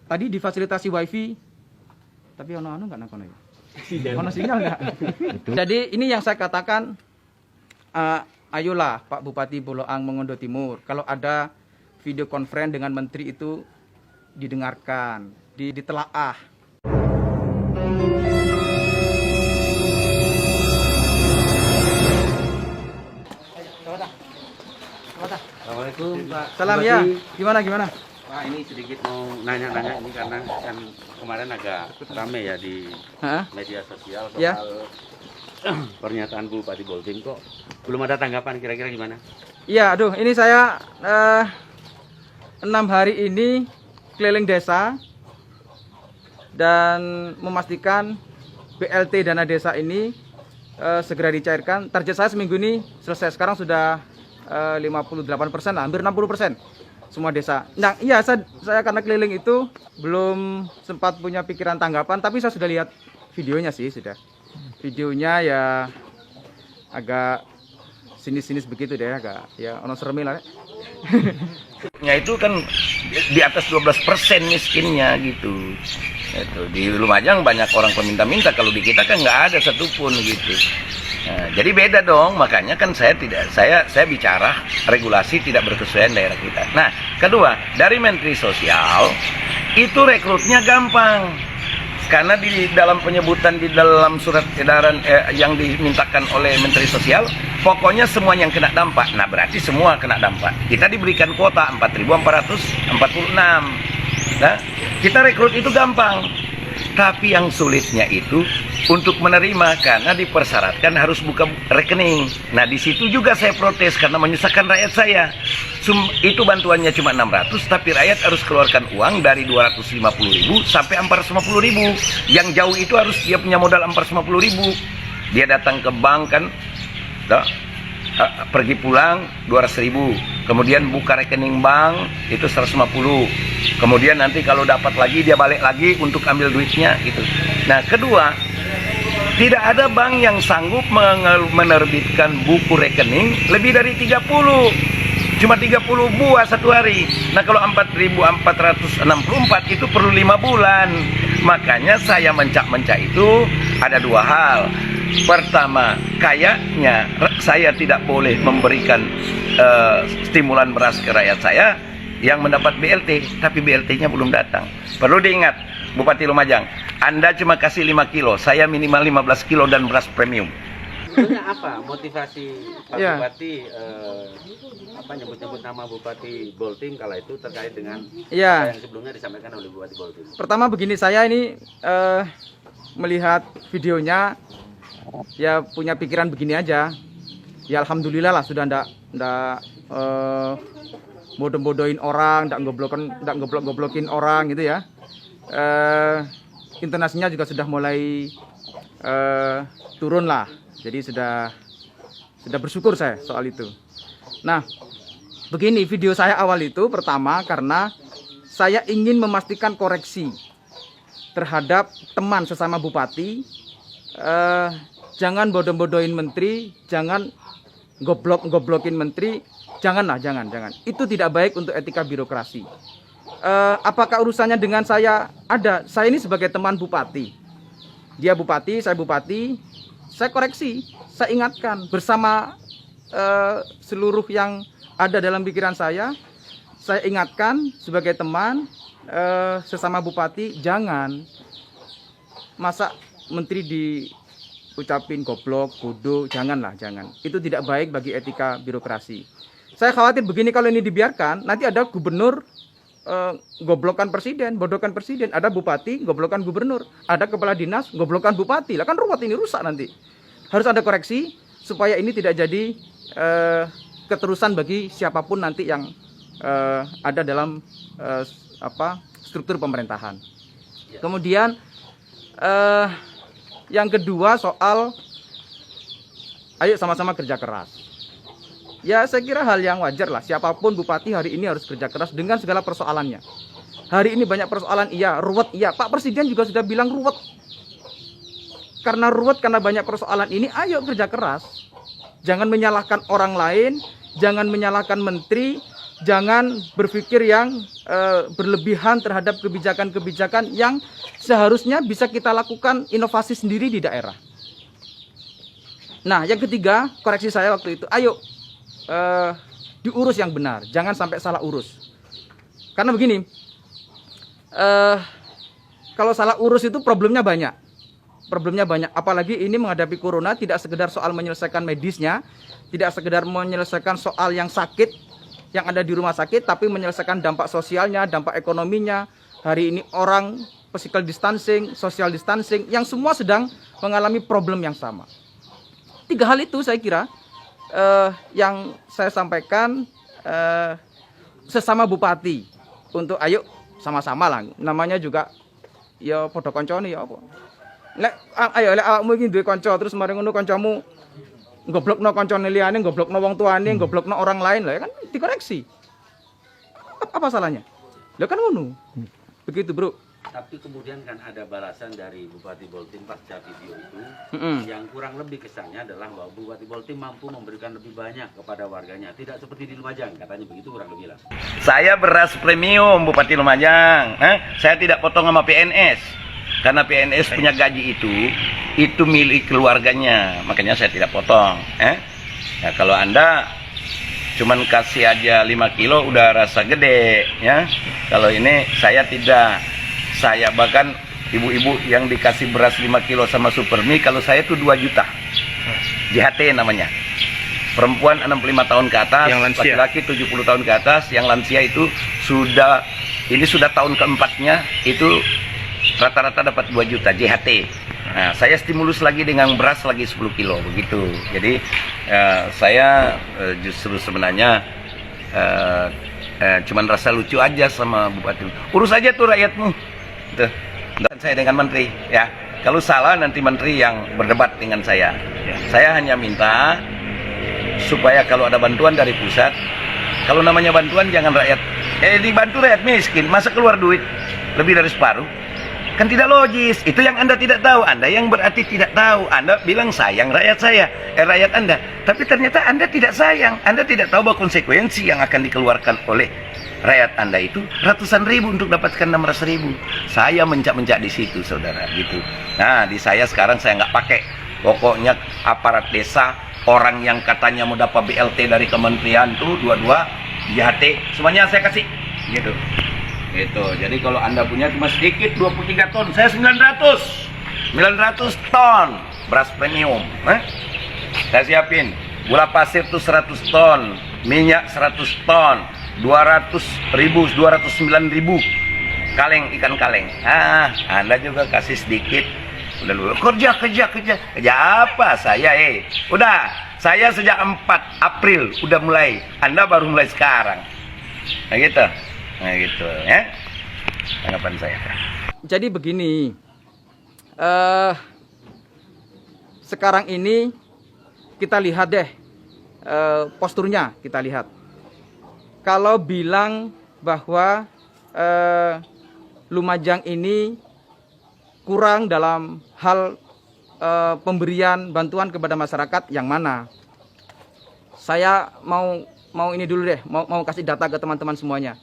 tadi difasilitasi wifi, tapi ono nggak nakono ya? Ono sinyal nggak? Jadi ini yang saya katakan, ayolah Pak Bupati Boloang Mongondo Timur, kalau ada video conference dengan menteri itu didengarkan, ditelaah. Assalamualaikum Pak. Salam ya, gimana? Pak, ini sedikit mau nanya-nanya ini karena kan kemarin agak rame ya di media sosial soal Ya. pernyataan Bupati Boltim, kok belum ada tanggapan, kira-kira gimana? Iya, aduh, ini saya 6 hari ini keliling desa dan memastikan BLT dana desa ini segera dicairkan. Target saya seminggu ini selesai. Sekarang sudah 58%, hampir 60% semua desa. Nah, iya, saya karena keliling itu belum sempat punya pikiran tanggapan, tapi saya sudah lihat videonya sih, sudah. Videonya ya agak sinis-sinis begitu deh, agak ya ono seremi lah. Ya itu kan di atas 12% miskinnya gitu. Itu di Lumajang banyak orang peminta-minta, kalau di kita kan nggak ada satupun gitu. Nah, jadi beda dong, makanya kan saya bicara regulasi tidak berkesesuaian daerah kita. Nah, kedua, dari Menteri Sosial itu rekrutnya gampang. Karena di dalam penyebutan di dalam surat edaran yang dimintakan oleh Menteri Sosial, pokoknya semua yang kena dampak. Nah, berarti semua kena dampak. Kita diberikan kuota 4.446. Nah, kita rekrut itu gampang. Tapi yang sulitnya itu untuk menerima, karena dipersyaratkan harus buka rekening. Nah, di situ juga saya protes karena menyusahkan rakyat saya. Itu bantuannya cuma 600, tapi rakyat harus keluarkan uang dari 250.000 sampai 450.000. Yang jauh itu harus dia punya modal 450.000. Dia datang ke bank kan, pergi pulang 200.000. Kemudian buka rekening bank itu 150. Kemudian nanti kalau dapat lagi dia balik lagi untuk ambil duitnya gitu. Nah, kedua, tidak ada bank yang sanggup menerbitkan buku rekening lebih dari 30. Cuma 30 buah satu hari. Nah, kalau 4.464 itu perlu 5 bulan. Makanya saya mencak-mencak itu ada dua hal. Pertama, kayaknya saya tidak boleh memberikan stimulan beras ke rakyat saya yang mendapat BLT, tapi BLT-nya belum datang. Perlu diingat, Bupati Lumajang, Anda cuma kasih 5 kilo, saya minimal 15 kilo dan beras premium. Sebenarnya apa motivasi Pak Ya. Bupati nyebut-nyebut nama Bupati Boltim kala itu terkait dengan Iya. apa yang sebelumnya disampaikan oleh Bupati Boltim? Pertama begini, saya ini melihat videonya ya punya pikiran begini aja. Ya alhamdulillah lah sudah ndak bodoh-bodohin orang, ndak goblok-goblokin orang gitu ya. Intonasinya juga sudah mulai turun lah. Jadi sudah bersyukur saya soal itu. Nah, begini, video saya awal itu pertama karena saya ingin memastikan koreksi terhadap teman sesama bupati. Jangan bodoh-bodohin menteri, jangan goblokin menteri, jangan. Itu tidak baik untuk etika birokrasi. Apakah urusannya dengan saya? Ada. Saya ini sebagai teman bupati. Dia bupati, saya bupati. Saya koreksi, saya ingatkan bersama seluruh yang ada dalam pikiran saya ingatkan sebagai teman sesama bupati, jangan masa menteri diucapin goblok, bodoh, jangan. Itu tidak baik bagi etika birokrasi. Saya khawatir begini, kalau ini dibiarkan, nanti ada gubernur goblokan presiden, bodohkan presiden, ada bupati goblokan gubernur, ada kepala dinas goblokan bupati. Lah kan ruwet, ini rusak nanti. Harus ada koreksi supaya ini tidak jadi keterusan bagi siapapun nanti yang ada dalam struktur pemerintahan. Kemudian yang kedua soal ayo sama-sama kerja keras. Ya saya kira hal yang wajar lah, siapapun bupati hari ini harus kerja keras dengan segala persoalannya. Hari ini banyak persoalan, iya, ruwet, iya. Pak Presiden juga sudah bilang ruwet. Karena ruwet, karena banyak persoalan ini, ayo kerja keras. Jangan menyalahkan orang lain, jangan menyalahkan menteri, jangan berpikir yang berlebihan terhadap kebijakan-kebijakan yang seharusnya bisa kita lakukan inovasi sendiri di daerah. Nah, yang ketiga, koreksi saya waktu itu, ayo diurus yang benar, jangan sampai salah urus. Karena begini, kalau salah urus itu problemnya banyak. Apalagi ini menghadapi corona, tidak sekedar soal menyelesaikan medisnya, tidak sekedar menyelesaikan soal yang sakit, yang ada di rumah sakit, tapi menyelesaikan dampak sosialnya, dampak ekonominya. Hari ini orang physical distancing, social distancing, yang semua sedang mengalami problem yang sama. 3 hal itu saya kira yang saya sampaikan sesama bupati untuk ayo sama-sama lah, namanya juga ya podo koncone ya apa. Ayo awakmu iki duwe kanca terus mari ngono kancamu goblokno kancane liyane, goblokno wong tuane, goblokno orang lain lah ya kan dikoreksi. Apa salahnya? Lah kan ngono. Begitu, Bro. Tapi kemudian kan ada balasan dari Bupati Boltim pasca video itu, yang kurang lebih kesannya adalah bahwa Bupati Boltim mampu memberikan lebih banyak kepada warganya, tidak seperti di Lumajang, katanya begitu kurang lebih lah. Saya beras premium Bupati Lumajang, saya tidak potong sama PNS, karena PNS punya gaji itu milik keluarganya, makanya saya tidak potong. Ya, kalau Anda cuman kasih aja 5 kilo udah rasa gede, ya. Kalau ini saya tidak. Saya bahkan ibu-ibu yang dikasih beras 5 kilo sama Supermi, kalau saya tuh 2 juta. JHT namanya. Perempuan 65 tahun ke atas, laki-laki 70 tahun ke atas, yang lansia itu sudah tahun keempatnya, itu rata-rata dapat 2 juta JHT. Nah, saya stimulus lagi dengan beras lagi 10 kilo begitu. Jadi saya justru sebenarnya cuman rasa lucu aja sama Bupati. Urus aja tuh rakyatmu. Tuh, saya dengan menteri ya. Kalau salah nanti menteri yang berdebat dengan saya. Saya hanya minta supaya kalau ada bantuan dari pusat, kalau namanya bantuan jangan rakyat dibantu rakyat miskin, masa keluar duit lebih dari separuh? Kan tidak logis. Itu yang Anda tidak tahu. Anda yang berarti tidak tahu. Anda bilang sayang rakyat saya, rakyat Anda. Tapi ternyata Anda tidak sayang. Anda tidak tahu bahwa konsekuensi yang akan dikeluarkan oleh rakyat Anda itu ratusan ribu untuk dapatkan 600 ribu. Saya mencak-mencak di situ, saudara, gitu. Nah, di saya sekarang saya nggak pakai. Pokoknya aparat desa, orang yang katanya mau dapat BLT dari kementerian tuh, 22, JHT, semuanya saya kasih, gitu. Gitu. Jadi kalau Anda punya cuma sedikit 23 ton, saya 900 ton beras premium. Saya siapin gula pasir tuh 100 ton, minyak 100 ton, 209.000 kaleng ikan kaleng. Anda juga kasih sedikit. Udah lu kerja apa saya udah saya sejak 4 April udah mulai, Anda baru mulai sekarang. Nah gitu ya tanggapan saya. Jadi begini, sekarang ini kita lihat deh posturnya, kita lihat. Kalau bilang bahwa Lumajang ini kurang dalam hal pemberian bantuan kepada masyarakat, yang mana? Saya mau ini dulu deh, mau kasih data ke teman-teman semuanya.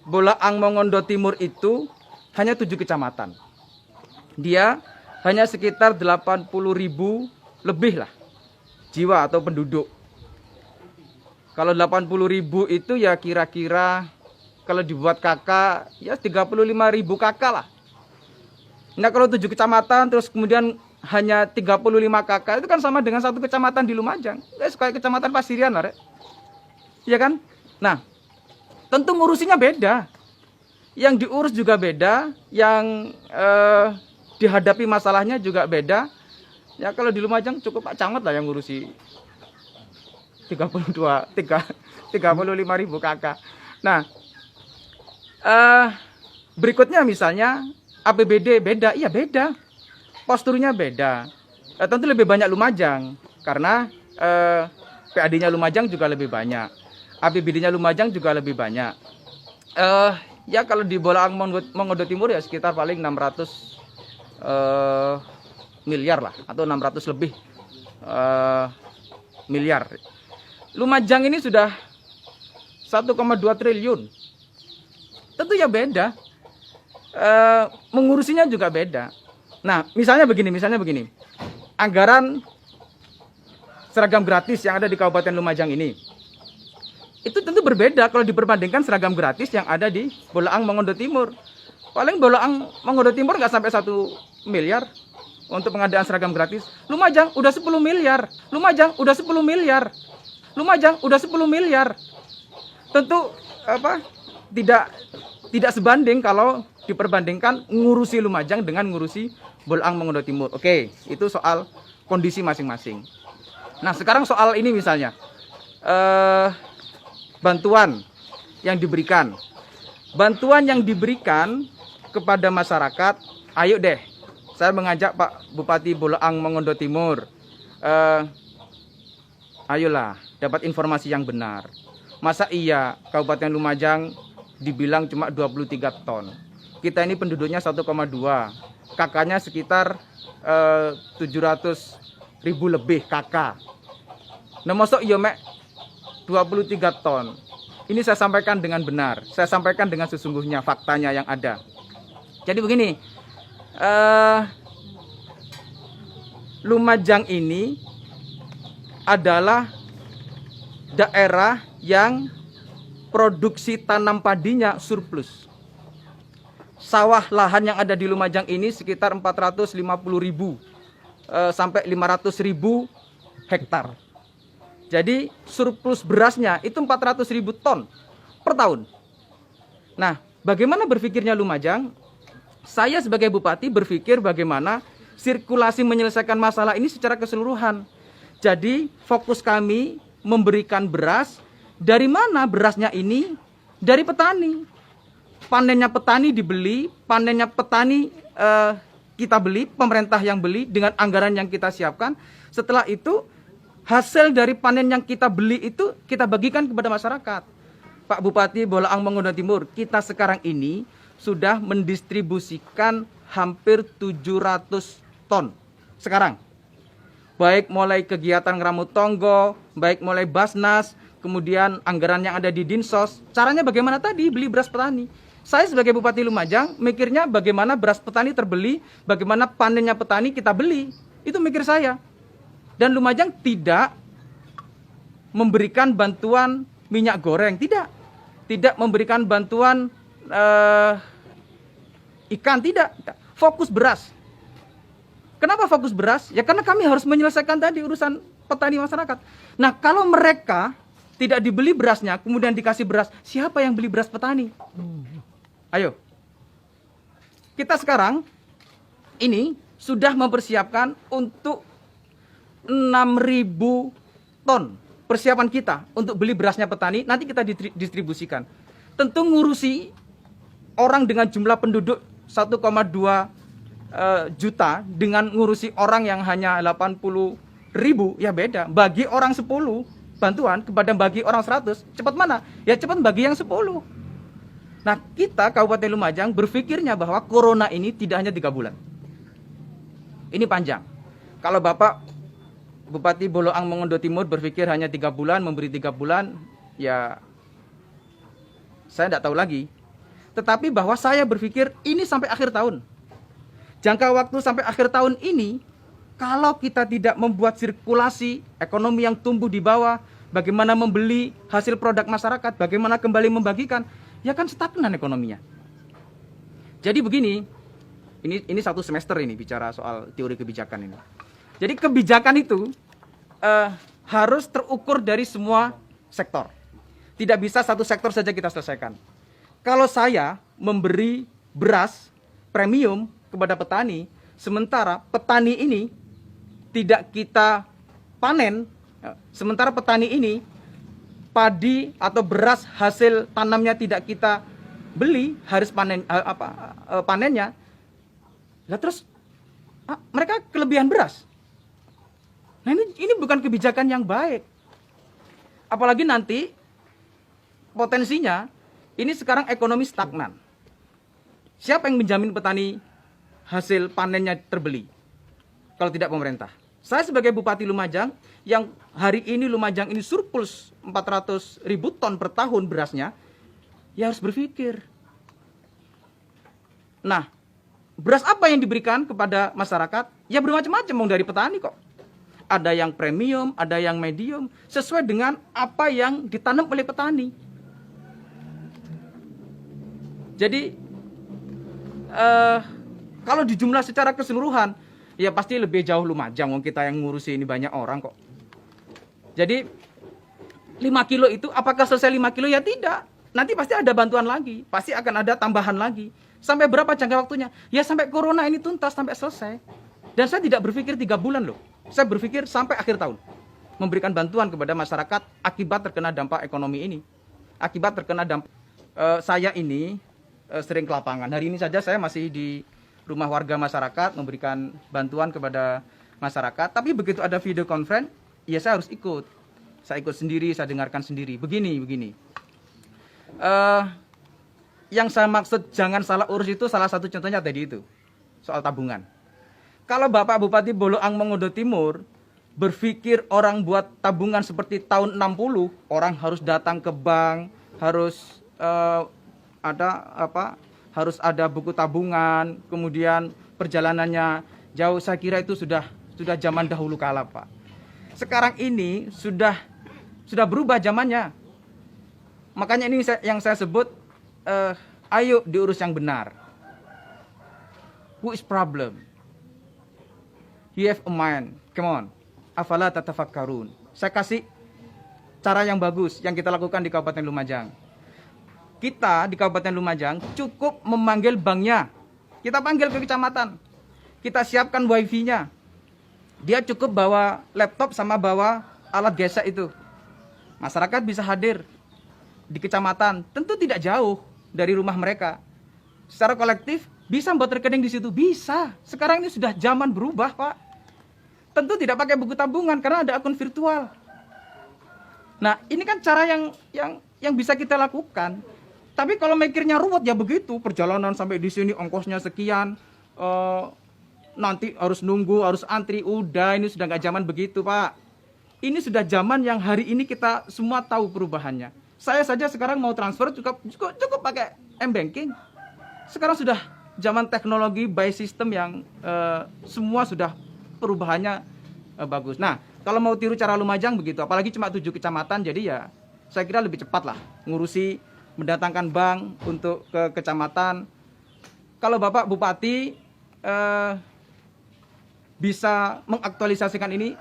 Bolaang Mongondo Timur itu hanya 7 kecamatan. Dia hanya sekitar 80.000 lebih lah jiwa atau penduduk. Kalau 80.000 itu ya kira-kira kalau dibuat kakak ya 35.000 kakak lah. Nah kalau 7 kecamatan terus kemudian hanya 35 kakak, itu kan sama dengan 1 kecamatan di Lumajang. Kayak kecamatan Pasirian lah, ya kan? Nah, tentu ngurusinya beda. Yang diurus juga beda, yang dihadapi masalahnya juga beda. Ya kalau di Lumajang cukup Pak Camat lah yang ngurusi 35.000 kakak. Nah, berikutnya misalnya APBD beda, iya beda. Posturnya beda. Tentu lebih banyak Lumajang karena PAD-nya Lumajang juga lebih banyak. APBD-nya Lumajang juga lebih banyak. Ya kalau di Bolaang Mongondo Timur ya sekitar paling 600 miliar lah, atau 600 lebih miliar. Lumajang ini sudah 1,2 triliun. Tentu ya beda. Mengurusinya juga beda. Nah, misalnya begini. Anggaran seragam gratis yang ada di Kabupaten Lumajang ini, itu tentu berbeda kalau diperbandingkan seragam gratis yang ada di Bolaang Mongondo Timur. Paling Bolaang Mongondo Timur nggak sampai 1 miliar untuk pengadaan seragam gratis. Lumajang udah 10 miliar. Lumajang udah 10 miliar. Lumajang udah 10 miliar. Tentu tidak sebanding kalau diperbandingkan ngurusi Lumajang dengan ngurusi Bolaang Mongondo Timur. Oke, itu soal kondisi masing-masing. Nah, sekarang soal ini misalnya bantuan yang diberikan. Bantuan yang diberikan kepada masyarakat, ayo deh, saya mengajak Pak Bupati Bolaang Mongondo Timur, ayolah dapat informasi yang benar. Masa iya Kabupaten Lumajang dibilang cuma 23 ton. Kita ini penduduknya 1,2, kakaknya sekitar 700.000 lebih kakak. Nah, masuk iya mek 23 ton. Ini saya sampaikan dengan benar, saya sampaikan dengan sesungguhnya faktanya yang ada. Jadi begini, Lumajang ini adalah daerah yang produksi tanam padinya surplus. Sawah lahan yang ada di Lumajang ini sekitar 450.000 sampai 500.000 hektar. Jadi surplus berasnya itu 400.000 ton per tahun. Nah, bagaimana berpikirnya Lumajang? Saya sebagai bupati berpikir bagaimana sirkulasi menyelesaikan masalah ini secara keseluruhan. Jadi fokus kami memberikan beras. Dari mana berasnya ini? Dari petani. Panennya petani dibeli, panennya petani kita beli, pemerintah yang beli dengan anggaran yang kita siapkan. Setelah itu hasil dari panen yang kita beli itu kita bagikan kepada masyarakat. Pak Bupati Bolaang Mongondo Timur, kita sekarang ini sudah mendistribusikan hampir 700 ton sekarang. Baik mulai kegiatan Ngramut Tonggo, baik mulai Basnas, kemudian anggaran yang ada di Dinsos. Caranya bagaimana tadi? Beli beras petani. Saya sebagai Bupati Lumajang mikirnya bagaimana beras petani terbeli, bagaimana panennya petani kita beli. Itu mikir saya. Dan Lumajang tidak memberikan bantuan minyak goreng, tidak memberikan bantuan ikan, tidak. Fokus beras. Kenapa fokus beras? Ya karena kami harus menyelesaikan tadi urusan petani masyarakat. Nah, kalau mereka tidak dibeli berasnya, kemudian dikasih beras, siapa yang beli beras petani? Ayo. Kita sekarang ini sudah mempersiapkan untuk 6.000 ton persiapan kita untuk beli berasnya petani, nanti kita distribusikan. Tentu ngurusi orang dengan jumlah penduduk 1,2 juta dengan ngurusi orang yang hanya 80.000, ya beda. Bagi orang 10 bantuan kepada bagi orang 100, cepat mana? Ya cepat bagi yang 10. Nah, kita Kabupaten Lumajang berpikirnya bahwa corona ini tidak hanya 3 bulan. Ini panjang. Kalau Bapak Bupati Bolaang Mongondo Timur berpikir hanya 3 bulan, memberi 3 bulan, ya saya tidak tahu lagi. Tetapi bahwa saya berpikir ini sampai akhir tahun. Jangka waktu sampai akhir tahun ini, kalau kita tidak membuat sirkulasi ekonomi yang tumbuh di bawah, bagaimana membeli hasil produk masyarakat, bagaimana kembali membagikan, ya kan stagnan ekonominya. Jadi begini, ini 1 semester ini bicara soal teori kebijakan ini. Jadi kebijakan itu harus terukur dari semua sektor. Tidak bisa satu sektor saja kita selesaikan. Kalau saya memberi beras premium kepada petani, sementara petani ini tidak kita panen, sementara petani ini padi atau beras hasil tanamnya tidak kita beli, harus panennya. Lah terus mereka kelebihan beras. Nah, ini bukan kebijakan yang baik. Apalagi nanti potensinya ini sekarang ekonomi stagnan. Siapa yang menjamin petani hasil panennya terbeli? Kalau tidak pemerintah. Saya sebagai Bupati Lumajang, yang hari ini Lumajang ini surplus 400.000 ton per tahun berasnya, ya harus berpikir. Nah, beras apa yang diberikan kepada masyarakat? Ya bermacam-macam dari petani kok. Ada yang premium, ada yang medium, sesuai dengan apa yang ditanam oleh petani. Jadi, kalau dijumlah secara keseluruhan, ya pasti lebih jauh Lumajang, wong kita yang ngurusi ini banyak orang kok. Jadi 5 kilo itu apakah selesai 5 kilo? Ya tidak. Nanti pasti ada bantuan lagi, pasti akan ada tambahan lagi. Sampai berapa jangka waktunya? Ya sampai corona ini tuntas, sampai selesai. Dan saya tidak berpikir 3 bulan loh. Saya berpikir sampai akhir tahun. Memberikan bantuan kepada masyarakat akibat terkena dampak ekonomi ini. Akibat terkena dampak. Saya ini sering ke lapangan. Hari ini saja saya masih di rumah warga masyarakat memberikan bantuan kepada masyarakat. Tapi begitu ada video conference, ya saya harus ikut. Saya ikut sendiri, saya dengarkan sendiri. Begini. Yang saya maksud jangan salah urus itu salah satu contohnya tadi itu. Soal tabungan. Kalau Bapak Bupati Boloang Mongondo Timur berpikir orang buat tabungan seperti tahun 60, orang harus datang ke bank, harus harus ada buku tabungan, kemudian perjalanannya jauh, saya kira itu sudah zaman dahulu kala, Pak. Sekarang ini sudah berubah zamannya. Makanya ini yang saya sebut, ayo diurus yang benar. Who is problem? You have a mind, come on. Afala tatafakkarun. Saya kasih cara yang bagus yang kita lakukan di Kabupaten Lumajang. Kita di Kabupaten Lumajang cukup memanggil banknya. Kita panggil ke kecamatan. Kita siapkan wifi-nya. Dia cukup bawa laptop sama bawa alat gesek itu. Masyarakat bisa hadir di kecamatan. Tentu tidak jauh dari rumah mereka. Secara kolektif bisa buat rekening di situ. Bisa. Sekarang ini sudah zaman berubah, Pak. Tentu tidak pakai buku tabungan karena ada akun virtual. Nah, ini kan cara yang bisa kita lakukan. Tapi kalau mikirnya ruwet ya begitu, perjalanan sampai di sini ongkosnya sekian, nanti harus nunggu, harus antri, udah ini sudah nggak zaman begitu, Pak. Ini sudah zaman yang hari ini kita semua tahu perubahannya. Saya saja sekarang mau transfer cukup pakai M-Banking. Sekarang sudah zaman teknologi by system yang semua sudah perubahannya bagus. Nah, kalau mau tiru cara Lumajang begitu, apalagi cuma 7 kecamatan, jadi ya saya kira lebih cepat lah ngurusi, mendatangkan bank untuk ke kecamatan. Kalau Bapak Bupati bisa mengaktualisasikan ini,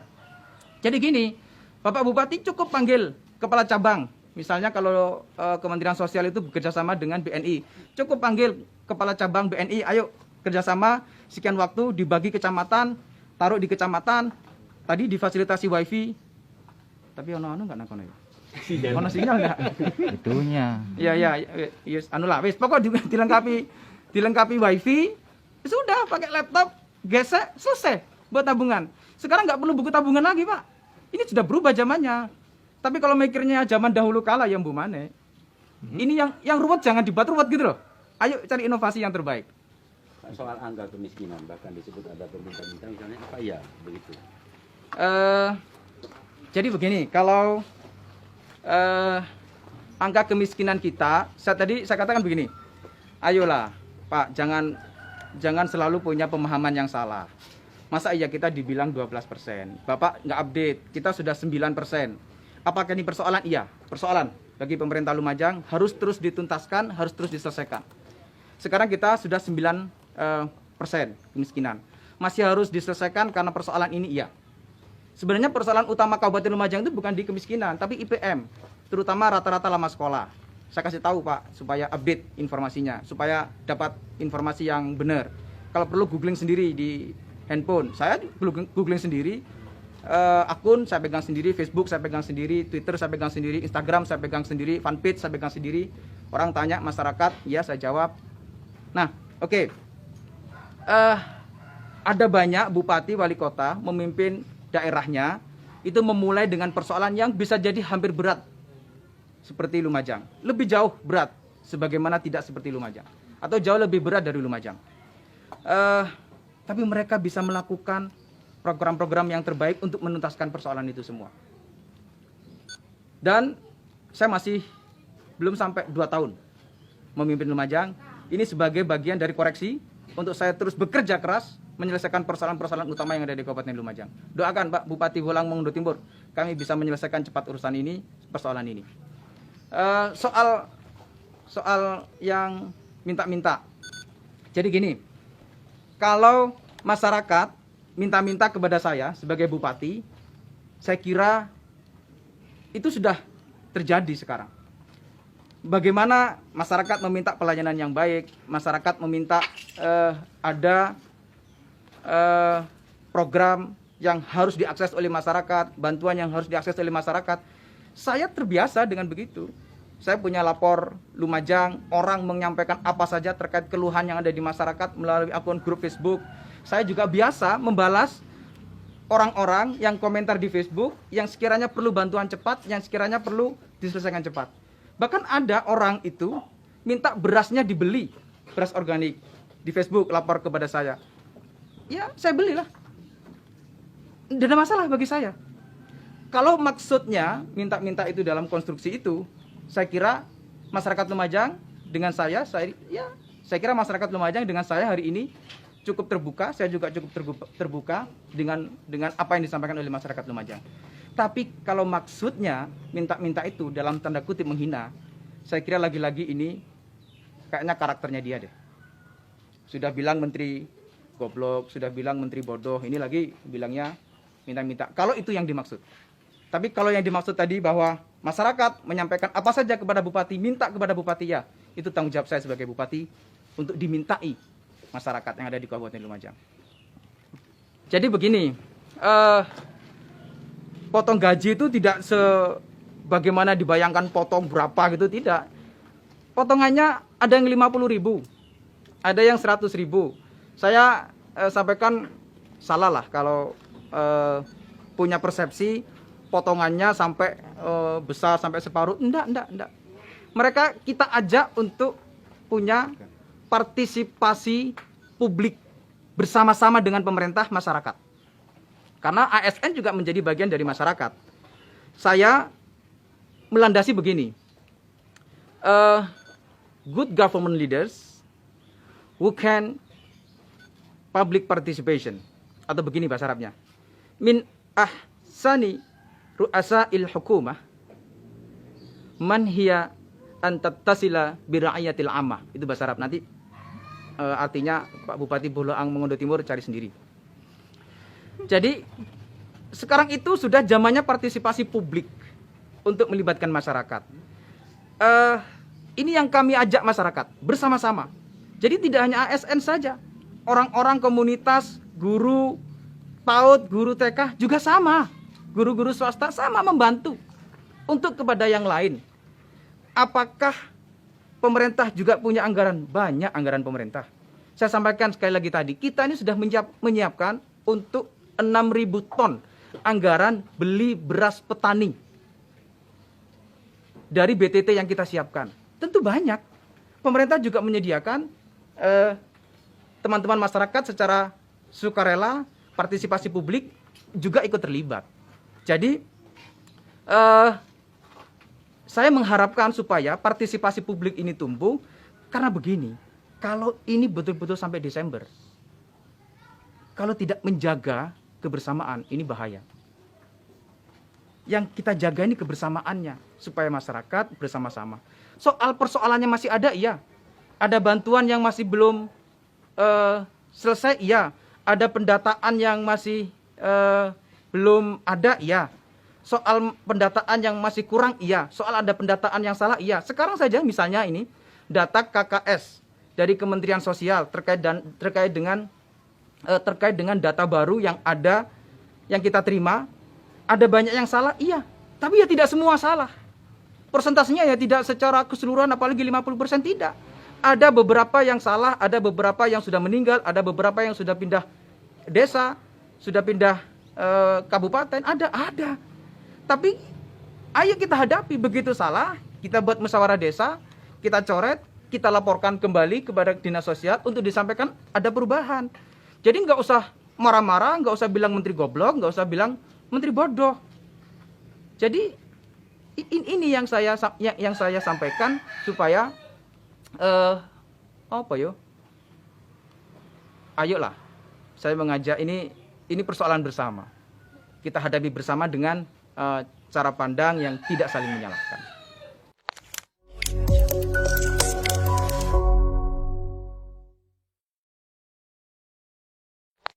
jadi gini, Bapak Bupati cukup panggil kepala cabang. Misalnya kalau Kementerian Sosial itu bekerjasama dengan BNI, cukup panggil kepala cabang BNI, ayo kerjasama, sekian waktu dibagi kecamatan, taruh di kecamatan, tadi difasilitasi wifi, tapi ono-ono nggak nakon ya? Ono sinyal nggak? Itunya. Ya, yes, wis pokok juga dilengkapi wifi, sudah pakai laptop, gesek, selesai buat tabungan. Sekarang nggak perlu buku tabungan lagi, Pak. Ini sudah berubah zamannya. Tapi kalau mikirnya zaman dahulu kala yang Bu Mane, ini yang ruwet jangan dibuat ruwet gitu loh. Ayo cari inovasi yang terbaik. Soal angka kemiskinan, bahkan disebut ada pemerintah misalnya, apa iya begitu? Jadi begini, kalau angka kemiskinan kita, saya katakan begini, ayolah Pak, jangan selalu punya pemahaman yang salah. Masa iya kita dibilang 12%, Bapak nggak update, kita sudah 9%. Apakah ini persoalan? Iya, persoalan bagi pemerintah Lumajang, harus terus dituntaskan, harus terus diselesaikan. Sekarang kita sudah 9% kemiskinan. Masih harus diselesaikan karena persoalan ini, iya. Sebenarnya persoalan utama Kabupaten Lumajang itu bukan di kemiskinan, tapi IPM, terutama rata-rata lama sekolah. Saya kasih tahu Pak, supaya update informasinya, supaya dapat informasi yang benar. Kalau perlu googling sendiri di handphone, saya googling sendiri, akun saya pegang sendiri, Facebook saya pegang sendiri, Twitter saya pegang sendiri, Instagram saya pegang sendiri, fanpage saya pegang sendiri. Orang tanya masyarakat, ya saya jawab. Nah, oke. Ada banyak bupati, wali kota memimpin daerahnya itu memulai dengan persoalan yang bisa jadi hampir berat seperti Lumajang, lebih jauh berat sebagaimana tidak seperti Lumajang, atau jauh lebih berat dari Lumajang. Tapi mereka bisa melakukan program-program yang terbaik untuk menuntaskan persoalan itu semua. Dan saya masih belum sampai 2 tahun memimpin Lumajang. Ini sebagai bagian dari koreksi untuk saya terus bekerja keras menyelesaikan persoalan-persoalan utama yang ada di Kabupaten Lumajang. Doakan Pak Bupati Bolang Mongondo Timur, kami bisa menyelesaikan cepat urusan ini, persoalan ini. Soal yang minta-minta. Jadi gini, kalau masyarakat minta-minta kepada saya sebagai bupati, saya kira itu sudah terjadi sekarang. Bagaimana masyarakat meminta pelayanan yang baik, masyarakat meminta ada program yang harus diakses oleh masyarakat, bantuan yang harus diakses oleh masyarakat. Saya terbiasa dengan begitu. Saya punya lapor Lumajang, orang menyampaikan apa saja terkait keluhan yang ada di masyarakat melalui akun grup Facebook. Saya juga biasa membalas orang-orang yang komentar di Facebook yang sekiranya perlu bantuan cepat, yang sekiranya perlu diselesaikan cepat. Bahkan ada orang itu minta berasnya dibeli, beras organik, di Facebook lapor kepada saya. Ya, saya belilah. Tidak ada masalah bagi saya. Kalau maksudnya minta-minta itu dalam konstruksi itu, saya kira masyarakat Lumajang dengan saya kira masyarakat Lumajang dengan saya hari ini cukup terbuka, saya juga cukup terbuka dengan apa yang disampaikan oleh masyarakat Lumajang. Tapi kalau maksudnya minta-minta itu dalam tanda kutip menghina, saya kira lagi-lagi ini kayaknya karakternya dia deh. Sudah bilang menteri goblok, sudah bilang menteri bodoh, ini lagi bilangnya minta-minta. Kalau itu yang dimaksud. Tapi kalau yang dimaksud tadi bahwa masyarakat menyampaikan apa saja kepada bupati, minta kepada bupati, ya itu tanggung jawab saya sebagai bupati untuk dimintai masyarakat yang ada di Kabupaten Lumajang. Jadi begini, potong gaji itu tidak sebagaimana dibayangkan potong berapa gitu, tidak. Potongannya ada yang 50.000, ada yang 100.000. Saya sampaikan salah lah kalau punya persepsi potongannya sampai besar sampai separuh. Enggak. Mereka kita ajak untuk punya partisipasi publik bersama-sama dengan pemerintah masyarakat. Karena ASN juga menjadi bagian dari masyarakat. Saya melandasi begini. Good government leaders who can public participation, atau begini bahasa Arabnya, min ahsani ru'asa'il hukumah man hiya an tattasila bi ra'iyatil ammah. Itu bahasa Arab, nanti artinya Pak Bupati Bolang Mongondo Timur cari sendiri. Jadi sekarang itu sudah zamannya partisipasi publik untuk melibatkan masyarakat. Ini yang kami ajak masyarakat bersama-sama. Jadi tidak hanya ASN saja, orang-orang komunitas, guru PAUD, guru TK juga sama, guru-guru swasta sama membantu untuk kepada yang lain. Apakah pemerintah juga punya anggaran? Banyak anggaran pemerintah. Saya sampaikan sekali lagi tadi, kita ini sudah menyiapkan untuk 6.000 ton anggaran beli beras petani dari BTT yang kita siapkan. Tentu banyak. Pemerintah juga menyediakan teman-teman masyarakat secara sukarela, partisipasi publik juga ikut terlibat. Jadi saya mengharapkan supaya partisipasi publik ini tumbuh, karena begini, kalau ini betul-betul sampai Desember, kalau tidak menjaga kebersamaan, ini bahaya. Yang kita jaga ini kebersamaannya, supaya masyarakat bersama-sama. Soal persoalannya masih ada, iya. Ada bantuan yang masih belum selesai, iya. Ada pendataan yang masih belum ada, iya. Soal pendataan yang masih kurang, iya. Soal ada pendataan yang salah, iya. Sekarang saja misalnya ini, data KKS dari Kementerian Sosial terkait dengan data baru yang ada, yang kita terima, ada banyak yang salah, iya. Tapi ya tidak semua salah. Persentasenya ya tidak secara keseluruhan, apalagi 50%, tidak. Ada beberapa yang salah, ada beberapa yang sudah meninggal, ada beberapa yang sudah pindah desa, sudah pindah kabupaten, ada. Tapi ayo kita hadapi. Begitu salah, kita buat musyawarah desa, kita coret, kita laporkan kembali kepada dinas sosial untuk disampaikan ada perubahan. Jadi nggak usah marah-marah, nggak usah bilang menteri goblok, nggak usah bilang menteri bodoh. Jadi ini yang saya sampaikan supaya apa yo? Ayolah, saya mengajak ini persoalan bersama. Kita hadapi bersama dengan cara pandang yang tidak saling menyalahkan.